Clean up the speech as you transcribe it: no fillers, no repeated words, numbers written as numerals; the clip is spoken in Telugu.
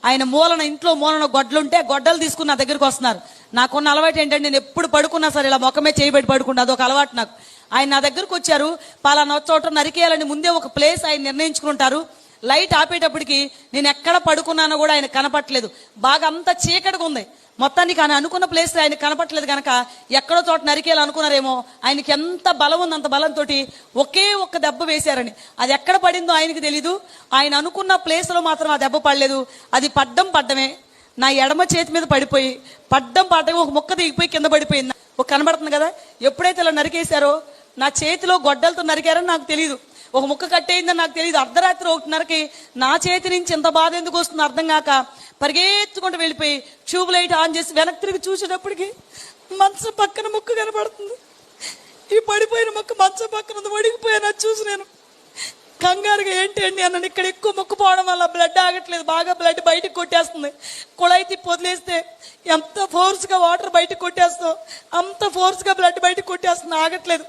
ఆయన మూలన ఇంట్లో మూలన గొడ్లుంటే గొడ్డలు తీసుకుని నా దగ్గరికి వస్తున్నారు. నాకున్న అలవాటు ఏంటంటే నేను ఎప్పుడు పడుకున్నా సరే ఇలా మొక్కమే చేయబెట్టి పడుకున్నా, అదొక అలవాటు నాకు. ఆయన నా దగ్గరకు వచ్చారు, పలానా చోట నరికేయాలని ముందే ఒక ప్లేస్ ఆయన నిర్ణయించుకుంటారు. లైట్ ఆపేటప్పటికి నేను ఎక్కడ పడుకున్నానో కూడా ఆయన కనపట్లేదు, బాగా అంత చీకటిగా ఉంది. మొత్తానికి ఆయన అనుకున్న ప్లేస్ ఆయన కనపట్లేదు కనుక ఎక్కడో చోట నరికేయాలి అనుకున్నారేమో. ఆయనకి ఎంత బలం ఉంది, అంత బలంతో ఒకే ఒక్క దెబ్బ వేశారని. అది ఎక్కడ పడిందో ఆయనకి తెలీదు, ఆయన అనుకున్న ప్లేస్ లో మాత్రం ఆ దెబ్బ పడలేదు. అది పడ్డమే నా ఎడమ చేతి మీద పడిపోయి పడ్డమే ఒక ముక్క దిగిపోయి కింద పడిపోయింది. ఒక కనబడుతుంది కదా, ఎప్పుడైతే ఇలా నరికేశారో నా చేతిలో గొడ్డలతో నరికారని నాకు తెలియదు, ఒక ముక్క కట్టేయిందని నాకు తెలియదు. అర్ధరాత్రి 1:30కి నా చేతి నుంచి ఇంత బాధ ఎందుకు వస్తుందో అర్థం కాక పరిగెత్తుకుంటూ వెళ్ళిపోయి ట్యూబ్ లైట్ ఆన్ చేసి వెనక్కి తిరిగి చూసేటప్పటికి మంచం పక్కన ముక్క కనబడుతుంది. ఈ పడిపోయిన ముక్క మంచం పక్కన వడిగిపోయాను. అది చూసి నేను కంగారుగా ఏంటి అండి అన్నాను. ఇక్కడ ఎక్కువ ముక్కుపోవడం వల్ల బ్లడ్ ఆగట్లేదు, బాగా బ్లడ్ బయటకు కొట్టేస్తుంది. కుళాయి తిప్పి వదిలేస్తే ఎంత ఫోర్స్గా వాటర్ బయటకు కొట్టేస్తాం అంత ఫోర్స్గా బ్లడ్ బయటకు కొట్టేస్తుంది, ఆగట్లేదు.